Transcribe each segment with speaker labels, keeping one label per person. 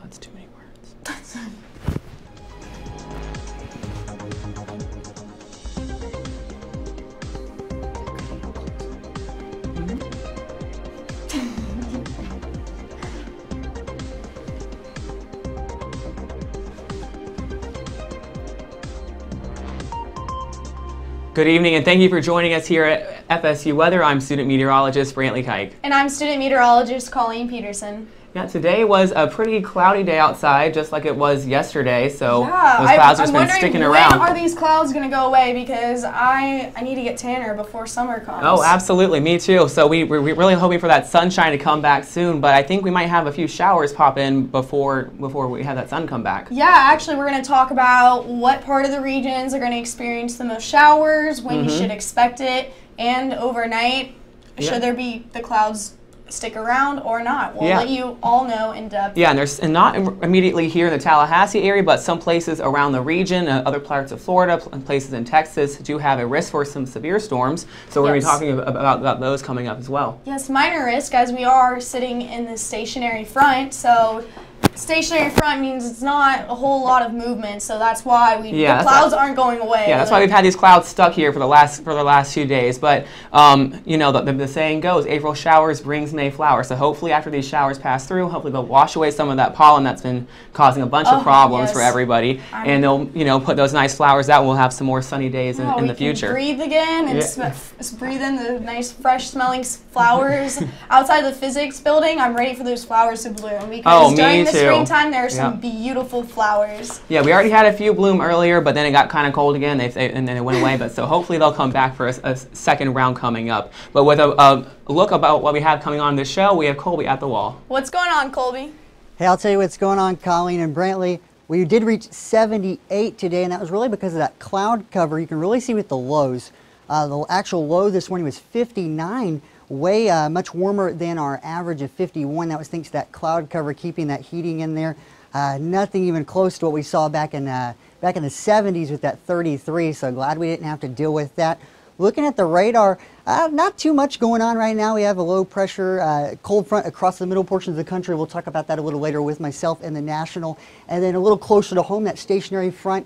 Speaker 1: That's too many words. Good evening, and thank you for joining us here at FSU Weather. I'm student meteorologist Brantley Kike.
Speaker 2: And I'm student meteorologist Colleen Peterson.
Speaker 1: Yeah, today was a pretty cloudy day outside, just like it was yesterday, so
Speaker 2: yeah,
Speaker 1: those clouds have been sticking around.
Speaker 2: When are these clouds going to go away? Because I need to get tanner before summer comes.
Speaker 1: Oh, absolutely. Me too. So we're really hoping for that sunshine to come back soon, but I think we might have a few showers pop in before we have that sun come back.
Speaker 2: Yeah, actually we're going to talk about what part of the regions are going to experience the most showers, when you should expect it, and overnight, should there be the clouds stick around or not. We'll let you all know in depth.
Speaker 1: Yeah, and not immediately here in the Tallahassee area, but some places around the region, other parts of Florida, and places in Texas do have a risk for some severe storms. So we're going to be talking about those coming up as well.
Speaker 2: Yes, minor risk, as we are sitting in the stationary front. So stationary front means it's not a whole lot of movement, so that's why the clouds aren't going away.
Speaker 1: Yeah, that's why we've had these clouds stuck here for the last few days. But you know, the saying goes, April showers brings May flowers. So hopefully after these showers pass through, hopefully they'll wash away some of that pollen that's been causing a bunch of problems for everybody, and they'll put those nice flowers out, and we'll have some more sunny days in the future.
Speaker 2: We can breathe again and breathe in the nice fresh smelling flowers outside the physics building. I'm ready for those flowers to bloom because during the springtime there are some beautiful flowers. Yeah,
Speaker 1: we already had a few bloom earlier, but then it got kind of cold again, and then it went away. But so hopefully they'll come back for a second round coming up. But with a look about what we have coming on this show, we have Colby at the wall.
Speaker 2: What's going on, Colby?
Speaker 3: Hey, I'll tell you what's going on, Colleen and Brantley. We did reach 78 today, and that was really because of that cloud cover. You can really see with the lows. The actual low this morning was 59. Way much warmer than our average of 51. That was thanks to that cloud cover keeping that heating in there. Nothing even close to what we saw back in the 70s with that 33. So glad we didn't have to deal with that. Looking at the radar, not too much going on right now. We have a low pressure cold front across the middle portions of the country. We'll talk about that a little later with myself and the national. And then a little closer to home, that stationary front.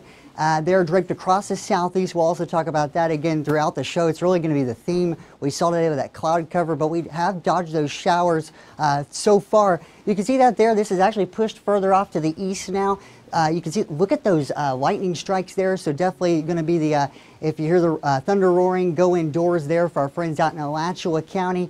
Speaker 3: They're draped across the southeast. We'll also talk about that again throughout the show. It's really going to be the theme we saw today with that cloud cover, but we have dodged those showers so far. You can see that there. This is actually pushed further off to the east now. You can see, look at those lightning strikes there. So definitely going to be the, if you hear the thunder roaring, go indoors there for our friends out in Alachua County.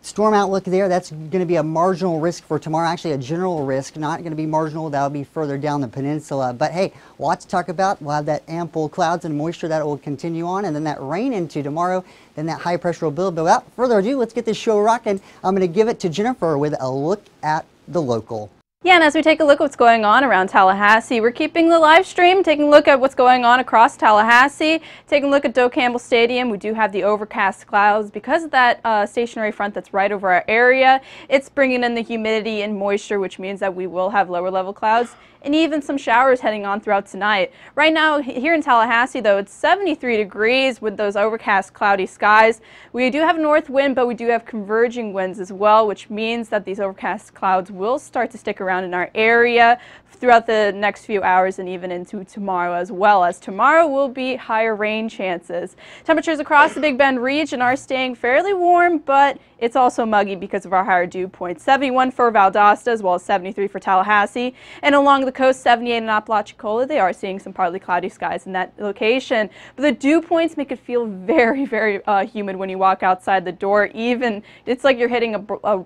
Speaker 3: Storm outlook there, that's going to be a marginal risk for tomorrow, actually a general risk, not going to be marginal, that'll be further down the peninsula. But hey, lots to talk about. We'll have that ample clouds and moisture that will continue on, and then that rain into tomorrow, then that high pressure will build. But without further ado, let's get this show rocking. I'm going to give it to Jennifer with a look at the local.
Speaker 4: Yeah, and as we take a look at what's going on around Tallahassee, we're keeping the live stream, taking a look at what's going on across Tallahassee, taking a look at Doe Campbell Stadium. We do have the overcast clouds because of that stationary front that's right over our area. It's bringing in the humidity and moisture, which means that we will have lower level clouds and even some showers heading on throughout tonight. Right now here in Tallahassee, though, it's 73 degrees with those overcast cloudy skies. We do have north wind, but we do have converging winds as well, which means that these overcast clouds will start to stick around in our area throughout the next few hours and even into tomorrow, as well as tomorrow will be higher rain chances. Temperatures across the Big Bend region are staying fairly warm, but it's also muggy because of our higher dew points. 71 for Valdosta as well as 73 for Tallahassee. And along the coast, 78 in Apalachicola, they are seeing some partly cloudy skies in that location. But the dew points make it feel very, very humid when you walk outside the door. Even, it's like you're hitting a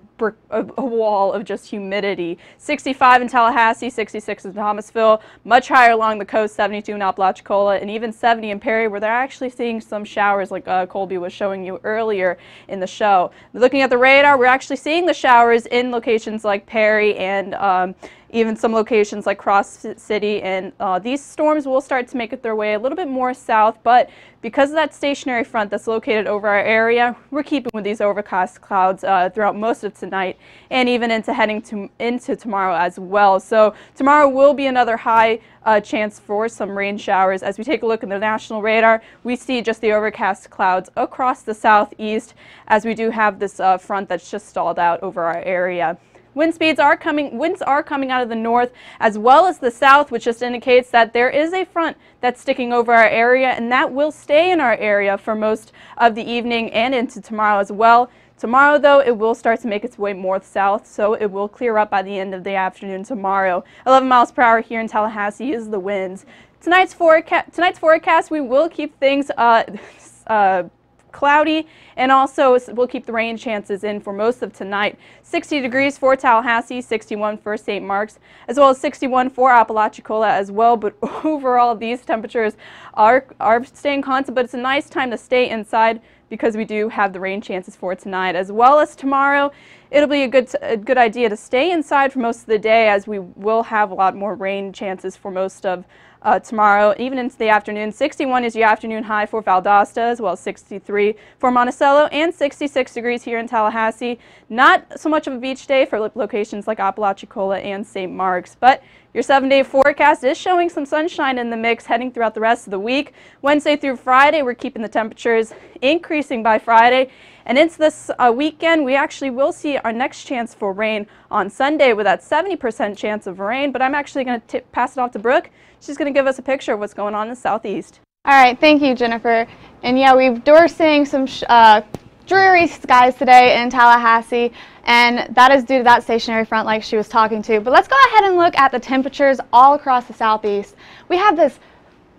Speaker 4: wall of just humidity. 65 in Tallahassee, 66 in Thomasville, much higher along the coast, 72 in Apalachicola, and even 70 in Perry, where they're actually seeing some showers like Colby was showing you earlier in the show. Looking at the radar, we're actually seeing the showers in locations like Perry and even some locations like Cross City, and these storms will start to make it their way a little bit more south, but because of that stationary front that's located over our area, we're keeping with these overcast clouds throughout most of tonight and even into heading into tomorrow as well. So tomorrow will be another high chance for some rain showers. As we take a look at the national radar, we see just the overcast clouds across the southeast as we do have this front that's just stalled out over our area. Winds are coming out of the north as well as the south, which just indicates that there is a front that's sticking over our area, and that will stay in our area for most of the evening and into tomorrow as well. Tomorrow, though, it will start to make its way north-south, so it will clear up by the end of the afternoon tomorrow. 11 miles per hour here in Tallahassee is the winds. Tonight's forecast, we will keep things cloudy, and also we'll keep the rain chances in for most of tonight. 60 degrees for Tallahassee, 61 for St. Mark's, as well as 61 for Apalachicola as well. But overall, these temperatures are staying constant, but it's a nice time to stay inside because we do have the rain chances for tonight. As well as tomorrow, it'll be a good idea to stay inside for most of the day, as we will have a lot more rain chances for most of tomorrow, even into the afternoon. 61 is the afternoon high for Valdosta, as well as 63 for Monticello, and 66 degrees here in Tallahassee. Not so much of a beach day for locations like Apalachicola and St. Mark's, but your 7-day forecast is showing some sunshine in the mix heading throughout the rest of the week. Wednesday through Friday, we're keeping the temperatures increasing by Friday. And into this weekend, we actually will see our next chance for rain on Sunday with that 70% chance of rain. But I'm actually going to pass it off to Brooke. She's going to give us a picture of what's going on in the southeast.
Speaker 5: All right, thank you, Jennifer. And yeah, we're seeing some dreary skies today in Tallahassee, and that is due to that stationary front like she was talking to. But let's go ahead and look at the temperatures all across the southeast. We have this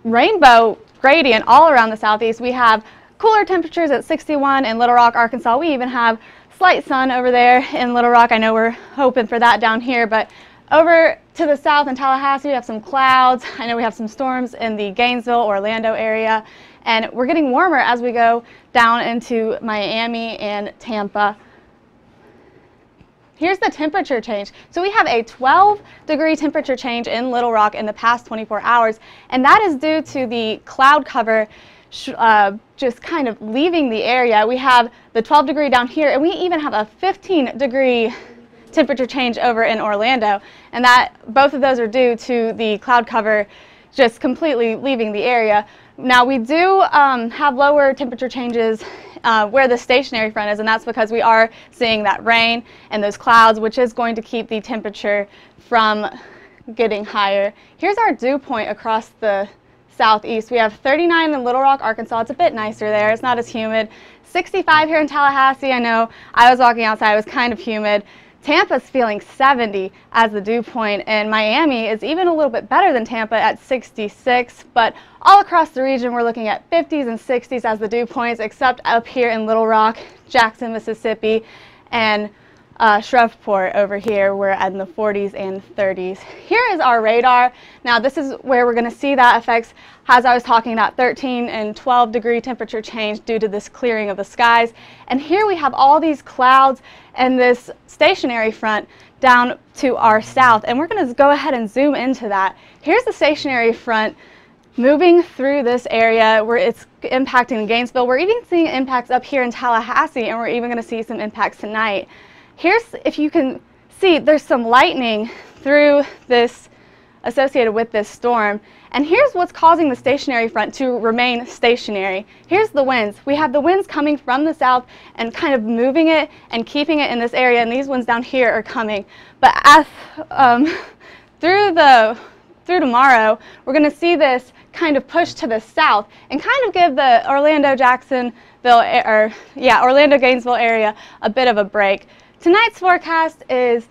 Speaker 5: rainbow gradient all around the southeast. We have cooler temperatures at 61 in Little Rock, Arkansas. We even have slight sun over there in Little Rock. I know we're hoping for that down here, but over to the south in Tallahassee, we have some clouds. I know we have some storms in the Gainesville, Orlando area, and we're getting warmer as we go down into Miami and Tampa. Here's the temperature change. So we have a 12-degree temperature change in Little Rock in the past 24 hours, and that is due to the cloud cover just kind of leaving the area. We have the 12-degree down here, and we even have a 15-degree temperature change over in Orlando, and that both of those are due to the cloud cover just completely leaving the area. Now we do have lower temperature changes where the stationary front is, and that's because we are seeing that rain and those clouds, which is going to keep the temperature from getting higher. Here's our dew point across the southeast. We have 39 in Little Rock, Arkansas. It's a bit nicer there. It's not as humid. 65 here in Tallahassee. I know I was walking outside. It was kind of humid. Tampa's feeling 70 as the dew point, and Miami is even a little bit better than Tampa at 66, but all across the region we're looking at 50s and 60s as the dew points, except up here in Little Rock, Jackson, Mississippi, and Shreveport over here, we're at in the 40s and 30s. Here is our radar. Now this is where we're going to see that affects, as I was talking, that 13 and 12 degree temperature change due to this clearing of the skies. And here we have all these clouds and this stationary front down to our south. And we're going to go ahead and zoom into that. Here's the stationary front moving through this area where it's impacting Gainesville. We're even seeing impacts up here in Tallahassee, and we're even going to see some impacts tonight. Here's, if you can see, there's some lightning through this, associated with this storm. And here's what's causing the stationary front to remain stationary. Here's the winds. We have the winds coming from the south and kind of moving it and keeping it in this area, and these winds down here are coming. But as, through tomorrow, we're going to see this kind of push to the south and kind of give the Orlando-Gainesville area a bit of a break. Tonight's forecast is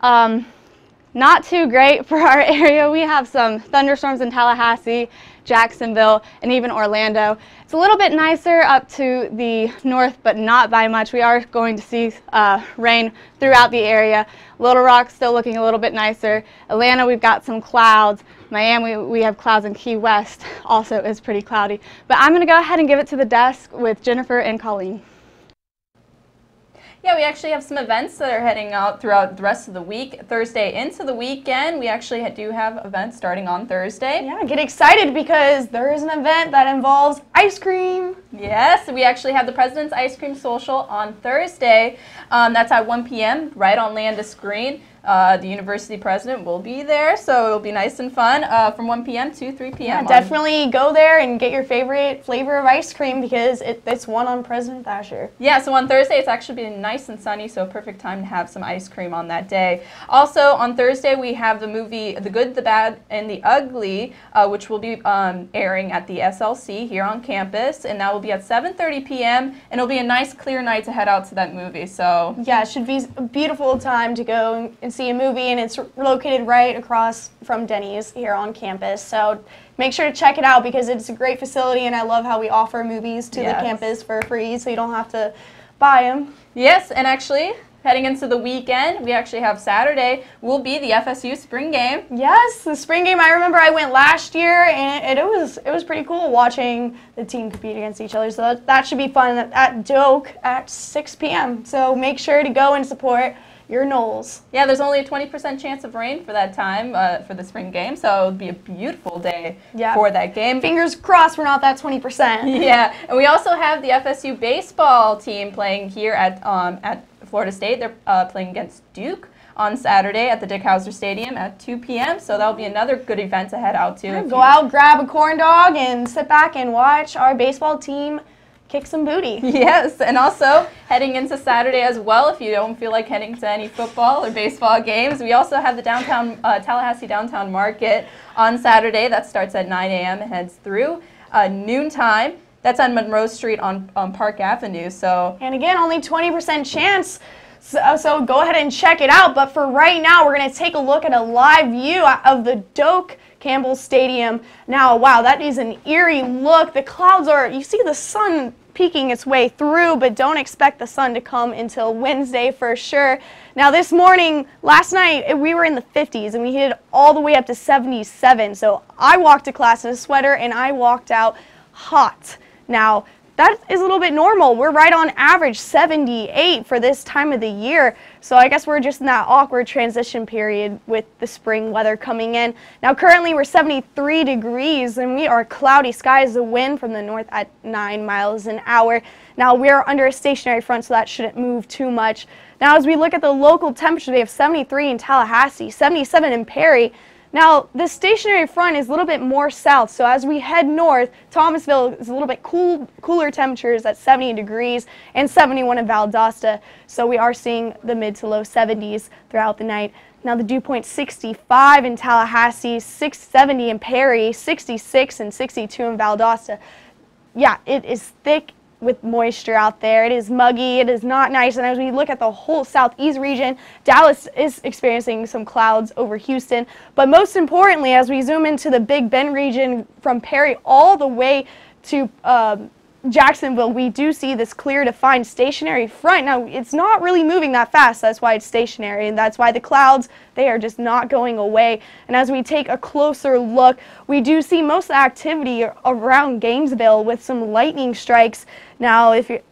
Speaker 5: not too great for our area. We have some thunderstorms in Tallahassee, Jacksonville, and even Orlando. It's a little bit nicer up to the north, but not by much. We are going to see rain throughout the area. Little Rock still looking a little bit nicer. Atlanta, we've got some clouds. Miami, we have clouds, and Key West also is pretty cloudy. But I'm going to go ahead and give it to the desk with Jennifer and Colleen.
Speaker 4: Yeah, we actually have some events that are heading out throughout the rest of the week. Thursday into the weekend, we actually do have events starting on Thursday.
Speaker 2: Yeah, get excited because there is an event that involves ice cream.
Speaker 4: Yes, we actually have the President's Ice Cream Social on Thursday. That's at 1 p.m. right on Landis Green. The university president will be there, so it'll be nice and fun from 1 p.m. to 3 p.m.
Speaker 2: Yeah, definitely go there and get your favorite flavor of ice cream because it's one on President Thacher.
Speaker 4: Yeah, so on Thursday it's actually been nice and sunny, so a perfect time to have some ice cream on that day. Also on Thursday we have the movie The Good, the Bad, and the Ugly, which will be airing at the SLC here on campus, and that will be at 7:30 p.m. and it'll be a nice clear night to head out to that movie. So
Speaker 2: yeah, it should be a beautiful time to go and see a movie, and it's located right across from Denny's here on campus. So make sure to check it out because it's a great facility, and I love how we offer movies to the campus for free, so you don't have to buy them.
Speaker 4: Yes, and actually, heading into the weekend, we actually have Saturday will be the FSU spring game.
Speaker 2: Yes, the spring game. I remember I went last year, and it was pretty cool watching the team compete against each other. So that should be fun at Doak at 6 p.m. So make sure to go and support your Knowles.
Speaker 4: Yeah, there's only a 20% chance of rain for that time for the spring game, so it'll be a beautiful day for that game.
Speaker 2: Fingers crossed we're not that 20%.
Speaker 4: Yeah, and we also have the FSU baseball team playing here at Florida State. They're playing against Duke on Saturday at the Dick Howser Stadium at 2 p.m. So that'll be another good event to head out to.
Speaker 2: Go out, grab a corn dog, and sit back and watch our baseball team kick some booty.
Speaker 4: Yes, and also heading into Saturday as well, if you don't feel like heading to any football or baseball games, we also have the Tallahassee Downtown Market on Saturday. That starts at 9 a.m. and heads through noontime. That's on Monroe Street on Park Avenue.
Speaker 2: And again, only 20% chance. So go ahead and check it out. But for right now, we're going to take a look at a live view of the Doak Campbell Stadium. Now, wow, that is an eerie look. The clouds you see the sun peeking its way through, but don't expect the sun to come until Wednesday for sure. Now this morning, last night, we were in the 50s and we hit it all the way up to 77. So I walked to class in a sweater and I walked out hot. Now, that is a little bit normal. We're right on average 78 for this time of the year. So I guess we're just in that awkward transition period with the spring weather coming in. Now currently we're 73 degrees and we are cloudy skies, the wind from the north at 9 miles an hour. Now we're under a stationary front, so that shouldn't move too much. Now as we look at the local temperature, we have 73 in Tallahassee, 77 in Perry. Now, the stationary front is a little bit more south, so as we head north, Thomasville is a little bit cooler temperatures at 70 degrees and 71 in Valdosta, so we are seeing the mid to low 70s throughout the night. Now, the dew point 65 in Tallahassee, 70 in Perry, 66 and 62 in Valdosta. Yeah, it is thick with moisture out there. It is muggy. It is not nice. And as we look at the whole southeast region, Dallas is experiencing some clouds over Houston. But most importantly, as we zoom into the Big Bend region from Perry all the way to Jacksonville, we do see this clear defined stationary front. Now, it's not really moving that fast. That's why it's stationary, and that's why the clouds, they are just not going away. And as we take a closer look, we do see most of the activity around Gainesville with some lightning strikes. Now, if you're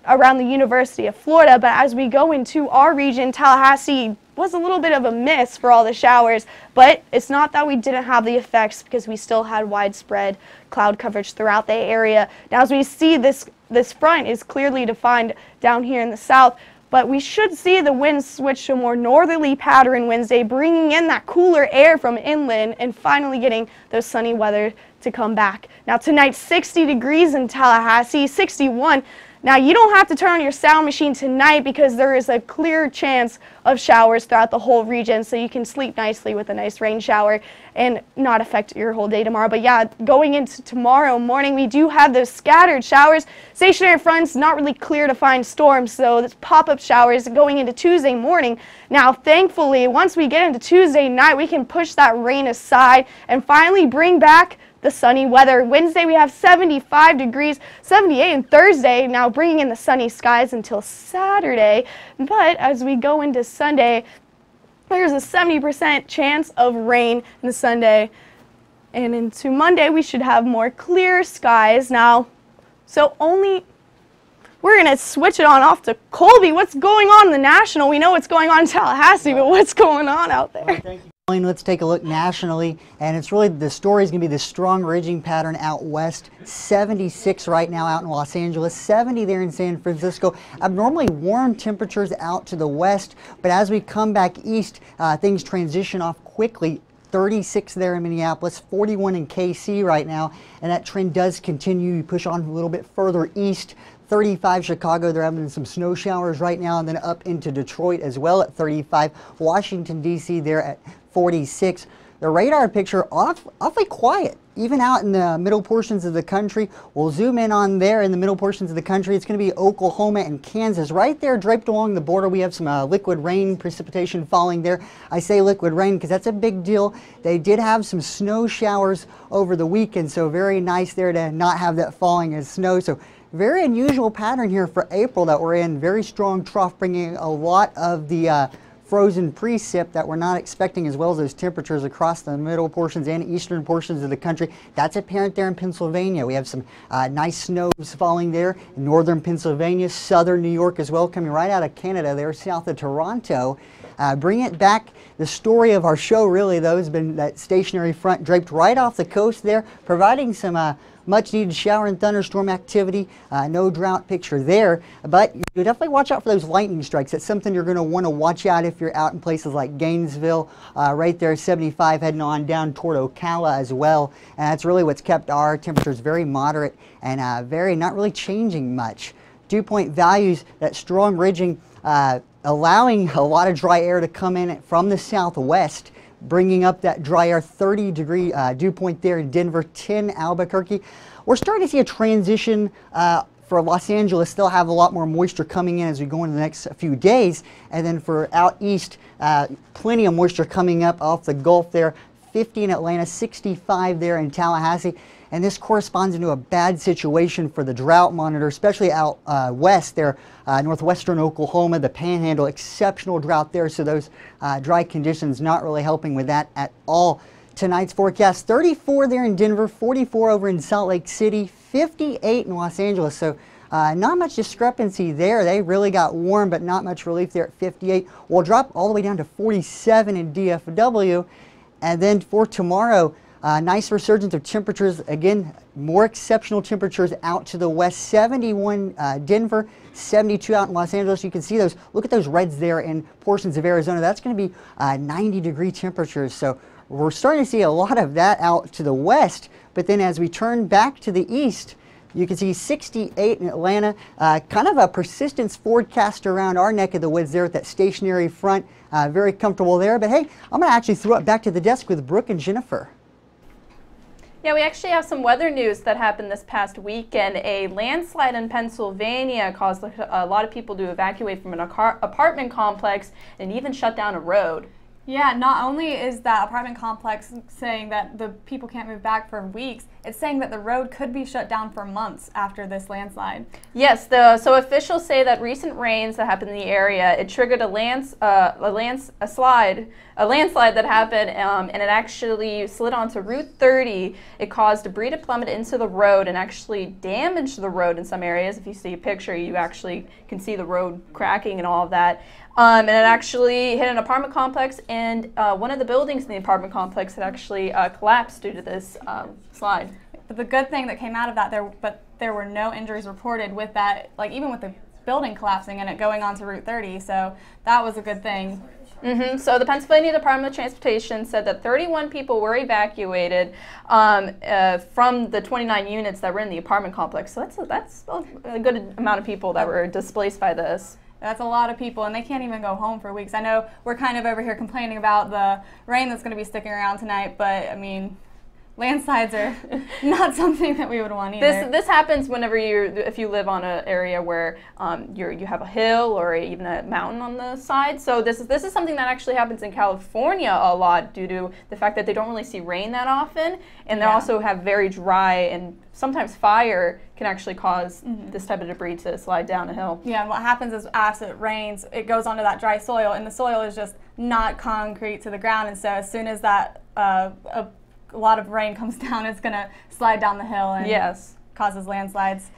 Speaker 2: around the University of Florida, but as we go into our region, Tallahassee was a little bit of a miss for all the showers, but it's not that we didn't have the effects because we still had widespread cloud coverage throughout the area. Now as we see this front is clearly defined down here in the south, but we should see the wind switch to a more northerly pattern Wednesday, bringing in that cooler air from inland and finally getting those sunny weather to come back. Now tonight, 60 degrees in Tallahassee, 61. Now, you don't have to turn on your sound machine tonight because there is a clear chance of showers throughout the whole region, so you can sleep nicely with a nice rain shower and not affect your whole day tomorrow. But yeah, going into tomorrow morning, we do have those scattered showers. Stationary fronts, not really clear to find storms, so it's pop-up showers going into Tuesday morning. Now, thankfully, once we get into Tuesday night, we can push that rain aside and finally bring back the sunny weather. Wednesday we have 75 degrees, 78 and Thursday, now bringing in the sunny skies until Saturday. But as we go into Sunday, there's a 70% chance of rain in the Sunday. And into Monday we should have more clear skies. Now, we're going to switch it on off to Colby. What's going on in the National? We know what's going on in Tallahassee, but what's going on out there?
Speaker 3: Well, thank you. Let's take a look nationally, and it's really, the story is going to be the strong ridging pattern out west. 76 right now out in Los Angeles, 70 there in San Francisco. Abnormally warm temperatures out to the west, but as we come back east, things transition off quickly. 36 there in Minneapolis, 41 in KC right now, and that trend does continue. You push on a little bit further east. 35 Chicago, they're having some snow showers right now, and then up into Detroit as well at 35. Washington, D.C. there at 46. The radar picture awfully quiet, even out in the middle portions of the country. We'll zoom in on there in the middle portions of the country. It's going to be Oklahoma and Kansas. Right there, draped along the border, we have some liquid rain precipitation falling there. I say liquid rain because that's a big deal. They did have some snow showers over the weekend, so very nice there to not have that falling as snow. So very unusual pattern here for April that we're in. Very strong trough, bringing a lot of the frozen precip that we're not expecting, as well as those temperatures across the middle portions and eastern portions of the country. That's apparent there in Pennsylvania. We have some nice snows falling there in northern Pennsylvania, southern New York as well, coming right out of Canada there, south of Toronto. Bring it back. The story of our show really, though, has been that stationary front draped right off the coast there, providing some much needed shower and thunderstorm activity. No drought picture there, but you definitely watch out for those lightning strikes. That's something you're going to want to watch out if you're out in places like Gainesville, right there 75 heading on down toward Ocala as well. And that's really what's kept our temperatures very moderate and not really changing much. Dew point values, that strong ridging, allowing a lot of dry air to come in from the southwest, bringing up that dry air. 30-degree dew point there in Denver, 10 Albuquerque. We're starting to see a transition for Los Angeles. They'll have a lot more moisture coming in as we go into the next few days. And then for out east, plenty of moisture coming up off the Gulf there. 50 in Atlanta, 65 there in Tallahassee. And this corresponds into a bad situation for the drought monitor, especially out west there, northwestern Oklahoma, the Panhandle, exceptional drought there. So those dry conditions not really helping with that at all. Tonight's forecast, 34 there in Denver, 44 over in Salt Lake City, 58 in Los Angeles. So not much discrepancy there. They really got warm, but not much relief there at 58. We'll drop all the way down to 47 in DFW. And then for tomorrow, nice resurgence of temperatures. Again, more exceptional temperatures out to the west. 71 Denver, 72 out in Los Angeles. You can see those. Look at those reds there in portions of Arizona. That's going to be 90-degree temperatures. So we're starting to see a lot of that out to the west. But then as we turn back to the east, you can see 68 in Atlanta. Kind of a persistence forecast around our neck of the woods there with that stationary front. Very comfortable there. But hey, I'm going to actually throw it back to the desk with Brooke and Jennifer.
Speaker 4: Yeah, we actually have some weather news that happened this past weekend. A landslide in Pennsylvania caused a lot of people to evacuate from an apartment complex and even shut down a road.
Speaker 2: Yeah, not only is that apartment complex saying that the people can't move back for weeks, it's saying that the road could be shut down for months after this landslide.
Speaker 4: Yes, so officials say that recent rains that happened in the area, it triggered a landslide that happened, and it actually slid onto Route 30. It caused debris to plummet into the road and actually damaged the road in some areas. If you see a picture, you actually can see the road cracking and all of that. And it actually hit an apartment complex, and one of the buildings in the apartment complex had actually collapsed due to this slide.
Speaker 2: But the good thing that came out of that, there were no injuries reported with that, like even with the building collapsing and it going onto Route 30. So that was a good thing.
Speaker 4: So the Pennsylvania Department of Transportation said that 31 people were evacuated from the 29 units that were in the apartment complex. So that's a good amount of people that were displaced by this.
Speaker 2: That's a lot of people, and they can't even go home for weeks. I know we're kind of over here complaining about the rain that's going to be sticking around tonight, but I mean, landslides are not something that we would want either.
Speaker 4: This happens whenever if you live on an area where you have a hill or even a mountain on the side. So this is something that actually happens in California a lot due to the fact that they don't really see rain that often, and they also have very dry, and sometimes fire can actually cause this type of debris to slide down a hill.
Speaker 2: Yeah, and what happens is as it rains, it goes onto that dry soil, and the soil is just not concrete to the ground, and so as soon as that a lot of rain comes down, it's going to slide down the hill and causes landslides.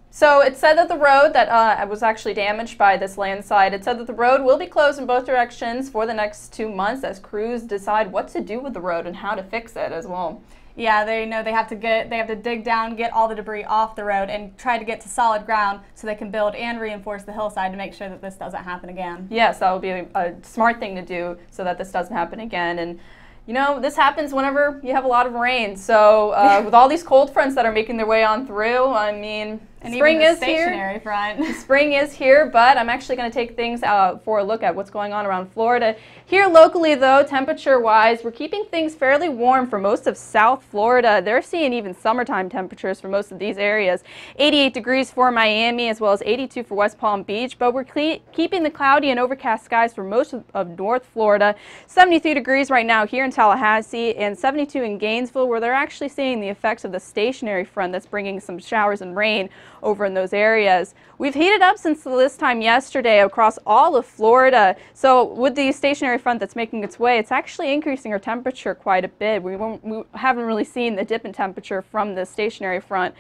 Speaker 4: So it said that the road that was actually damaged by this landslide, it said that the road will be closed in both directions for the next 2 months as crews decide what to do with the road and how to fix it as well.
Speaker 5: Yeah, they know they have to dig down, get all the debris off the road, and try to get to solid ground so they can build and reinforce the hillside to make sure that this doesn't happen again.
Speaker 4: Yes, that would be a smart thing to do so that this doesn't happen again. And you know, this happens whenever you have a lot of rain. So with all these cold fronts that are making their way on through, I mean,
Speaker 5: and
Speaker 4: spring
Speaker 5: even the
Speaker 4: is
Speaker 5: stationary
Speaker 4: here.
Speaker 5: front.
Speaker 4: Spring is here, but I'm actually going to take things for a look at what's going on around Florida. Here locally, though, temperature-wise, we're keeping things fairly warm for most of South Florida. They're seeing even summertime temperatures for most of these areas. 88 degrees for Miami, as well as 82 for West Palm Beach, but we're keeping the cloudy and overcast skies for most of North Florida. 73 degrees right now here in Tallahassee, and 72 in Gainesville, where they're actually seeing the effects of the stationary front that's bringing some showers and rain over in those areas. We've heated up since this time yesterday across all of Florida. So with the stationary front that's making its way, it's actually increasing our temperature quite a bit. We haven't really seen the dip in temperature from the stationary front.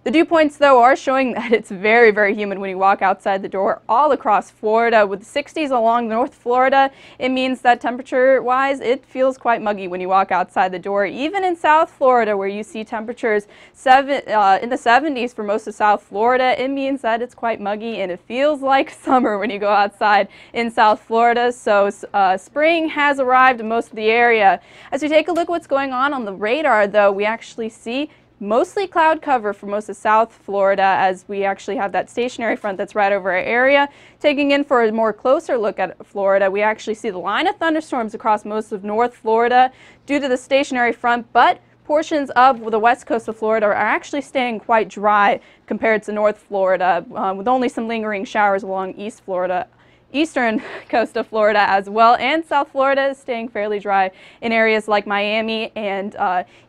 Speaker 4: The dew points, though, are showing that it's very, very humid when you walk outside the door all across Florida. With 60s along North Florida, it means that temperature-wise, it feels quite muggy when you walk outside the door. Even in South Florida, where you see temperatures in the 70s for most of South Florida, it means that it's quite muggy and it feels like summer when you go outside in South Florida. So spring has arrived in most of the area. As we take a look at what's going on the radar, though, we actually see mostly cloud cover for most of South Florida, as we actually have that stationary front that's right over our area. Taking in for a more closer look at Florida, we actually see the line of thunderstorms across most of North Florida due to the stationary front, but portions of the west coast of Florida are actually staying quite dry compared to North Florida, with only some lingering showers along eastern coast of Florida as well, and South Florida is staying fairly dry in areas like Miami and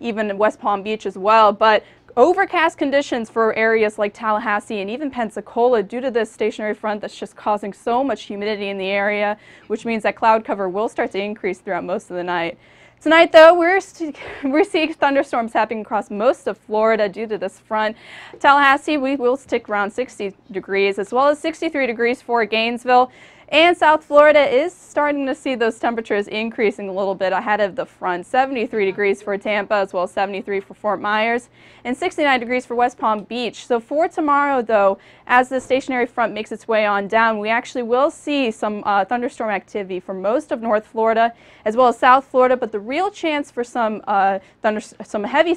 Speaker 4: even West Palm Beach as well. But overcast conditions for areas like Tallahassee and even Pensacola due to this stationary front that's just causing so much humidity in the area, which means that cloud cover will start to increase throughout most of the night. Tonight, though, we're seeing thunderstorms happening across most of Florida due to this front. Tallahassee, we will stick around 60 degrees, as well as 63 degrees for Gainesville. And South Florida is starting to see those temperatures increasing a little bit ahead of the front. 73 degrees for Tampa, as well as 73 for Fort Myers, and 69 degrees for West Palm Beach. So for tomorrow, though, as the stationary front makes its way on down, we actually will see some thunderstorm activity for most of North Florida, as well as South Florida, but the real chance for some heavy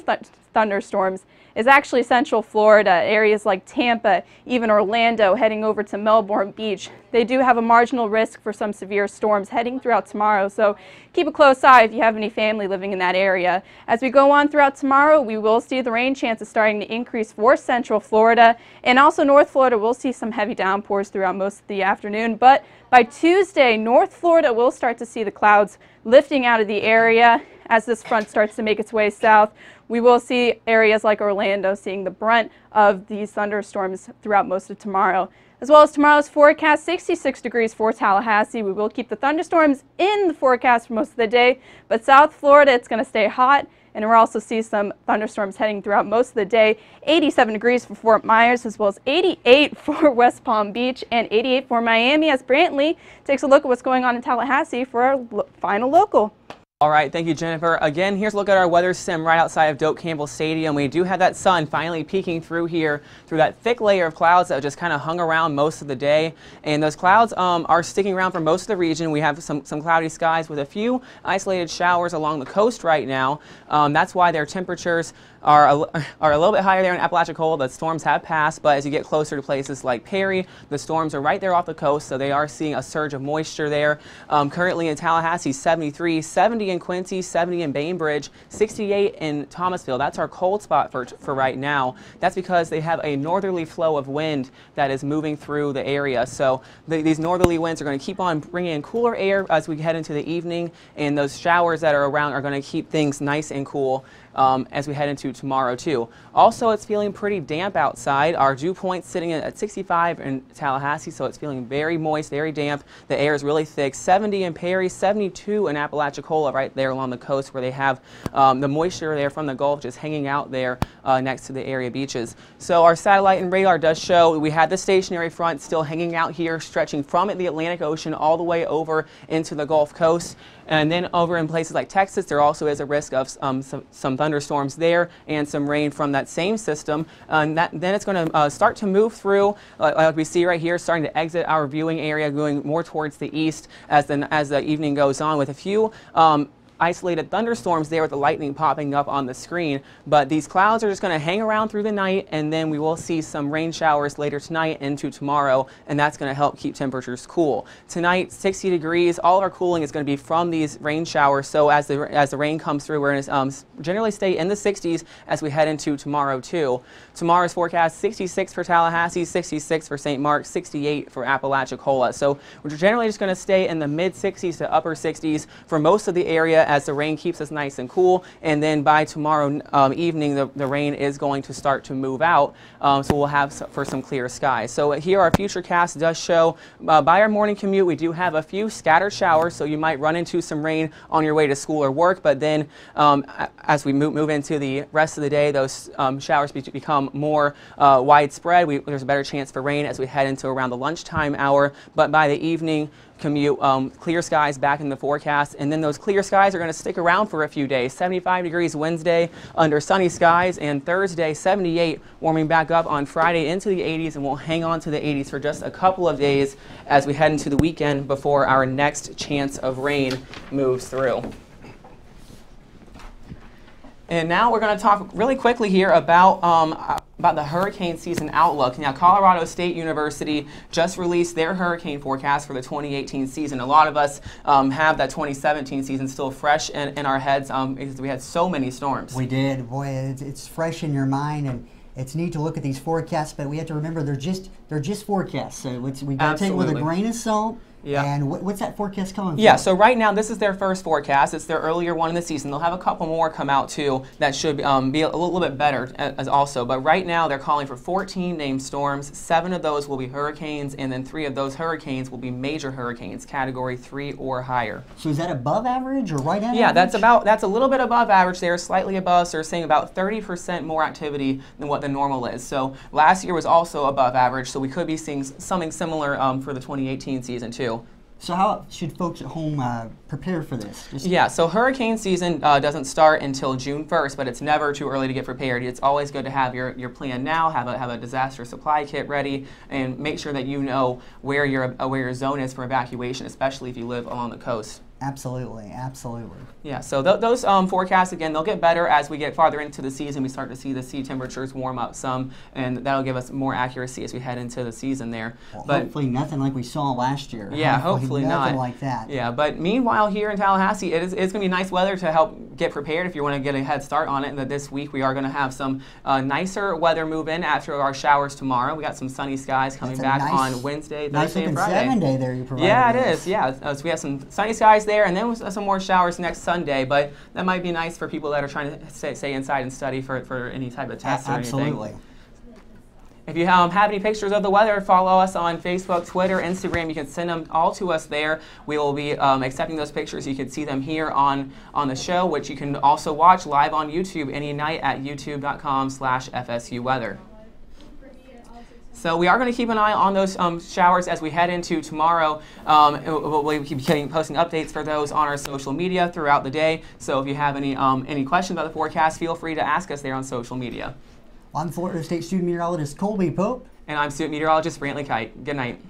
Speaker 4: thunderstorms is actually Central Florida, areas like Tampa, even Orlando, heading over to Melbourne Beach. They do have a marginal risk for some severe storms heading throughout tomorrow, so keep a close eye if you have any family living in that area. As we go on throughout tomorrow, we will see the rain chances starting to increase for Central Florida, and also North Florida will see some heavy downpours throughout most of the afternoon. But by Tuesday, North Florida will start to see the clouds lifting out of the area as this front starts to make its way south. We will see areas like Orlando seeing the brunt of these thunderstorms throughout most of tomorrow. As well as tomorrow's forecast, 66 degrees for Tallahassee. We will keep the thunderstorms in the forecast for most of the day, but South Florida, it's going to stay hot, and we'll also see some thunderstorms heading throughout most of the day. 87 degrees for Fort Myers, as well as 88 for West Palm Beach, and 88 for Miami, as Brantley takes a look at what's going on in Tallahassee for our final local.
Speaker 1: All right, thank you, Jennifer. Again, here's a look at our weather sim right outside of Doak Campbell Stadium. We do have that sun finally peeking through here, through that thick layer of clouds that just kind of hung around most of the day. And those clouds are sticking around for most of the region. We have some cloudy skies with a few isolated showers along the coast right now. That's why their temperatures are a little bit higher there in Apalachicola. The storms have passed, but as you get closer to places like Perry, the storms are right there off the coast, so they are seeing a surge of moisture there. Currently in Tallahassee, 73, 70 in Quincy, 70 in Bainbridge, 68 in Thomasville. That's our cold spot for right now. That's because they have a northerly flow of wind that is moving through the area. So these northerly winds are going to keep on bringing in cooler air as we head into the evening, and those showers that are around are going to keep things nice and cool. as we head into tomorrow too. Also, it's feeling pretty damp outside. Our dew point's sitting at 65 in Tallahassee, so it's feeling very moist, very damp. The air is really thick. 70 in Perry, 72 in Apalachicola, right there along the coast where they have the moisture there from the Gulf just hanging out there next to the area beaches. So our satellite and radar does show we had the stationary front still hanging out here, stretching from the Atlantic Ocean all the way over into the Gulf Coast. And then over in places like Texas, there also is a risk of some thunderstorms there and some rain from that same system. And then it's going to start to move through, like we see right here, starting to exit our viewing area, going more towards the east as the evening goes on, with a few isolated thunderstorms there with the lightning popping up on the screen. But these clouds are just going to hang around through the night, and then we will see some rain showers later tonight into tomorrow, and that's going to help keep temperatures cool. Tonight, 60 degrees. All of our cooling is going to be from these rain showers, so as the rain comes through, we're going to generally stay in the 60s as we head into tomorrow too. Tomorrow's forecast, 66 for Tallahassee, 66 for St. Mark, 68 for Apalachicola. So we're generally just going to stay in the mid 60s to upper 60s for most of the area as the rain keeps us nice and cool. And then by tomorrow evening, the rain is going to start to move out, so we'll have for some clear skies. So here our futurecast does show by our morning commute, we do have a few scattered showers, so you might run into some rain on your way to school or work, but then as we move into the rest of the day, those showers become more widespread. There's a better chance for rain as we head into around the lunchtime hour, but by the evening commute, clear skies back in the forecast, and then those clear skies are going to stick around for a few days. 75 degrees Wednesday under sunny skies, and Thursday 78, warming back up on Friday into the 80s, and we'll hang on to the 80s for just a couple of days as we head into the weekend before our next chance of rain moves through. And now we're going to talk really quickly here about the hurricane season outlook. Now, Colorado State University just released their hurricane forecast for the 2018 season. A lot of us have that 2017 season still fresh in our heads because we had so many storms.
Speaker 3: We did. Boy, it's fresh in your mind, and it's neat to look at these forecasts, but we have to remember they're just forecasts. So we got to take it with a grain of salt. Yeah. And what's that forecast coming from?
Speaker 1: Yeah, so right now this is their first forecast. It's their earlier one in the season. They'll have a couple more come out too that should be a little bit better as also. But right now they're calling for 14 named storms. 7 of those will be hurricanes, and then 3 of those hurricanes will be major hurricanes, category 3 or higher.
Speaker 3: So is that above average or right at
Speaker 1: yeah,
Speaker 3: average?
Speaker 1: that's a little bit above average there, slightly above. So they're saying about 30% more activity than what the normal is. So last year was also above average, so we could be seeing something similar for the 2018 season too.
Speaker 3: So how should folks at home prepare for this?
Speaker 1: Yeah, so hurricane season doesn't start until June 1st, but it's never too early to get prepared. It's always good to have your plan now, have a disaster supply kit ready, and make sure that you know where your zone is for evacuation, especially if you live along the coast.
Speaker 3: Absolutely, absolutely.
Speaker 1: Yeah, so those forecasts, again, they'll get better as we get farther into the season. We start to see the sea temperatures warm up some, and that'll give us more accuracy as we head into the season there.
Speaker 3: Well,
Speaker 1: but
Speaker 3: hopefully nothing like we saw last year.
Speaker 1: Yeah, hopefully not.
Speaker 3: Nothing like that.
Speaker 1: Yeah, but meanwhile here in Tallahassee, it's going to be nice weather to help get prepared if you want to get a head start on it. And that this week we are going to have some nicer weather move in after our showers tomorrow. We got some sunny skies coming back on Wednesday, Thursday, and Friday.
Speaker 3: Nice 7-day there you provided.
Speaker 1: Yeah, it is. Yeah, so we have some sunny skies there, and then some more showers next Sunday. But that might be nice for people that are trying to stay inside and study for any type of test or anything.
Speaker 3: Absolutely.
Speaker 1: If you have any pictures of the weather, follow us on Facebook, Twitter, Instagram. You can send them all to us there. We will be accepting those pictures. You can see them here on the show, which you can also watch live on YouTube any night at youtube.com/FSU weather. So we are going to keep an eye on those showers as we head into tomorrow. We'll keep posting updates for those on our social media throughout the day. So if you have any questions about the forecast, feel free to ask us there on social media.
Speaker 3: I'm Florida State student meteorologist Colby Pope.
Speaker 1: And I'm student meteorologist Brantley Kite. Good night.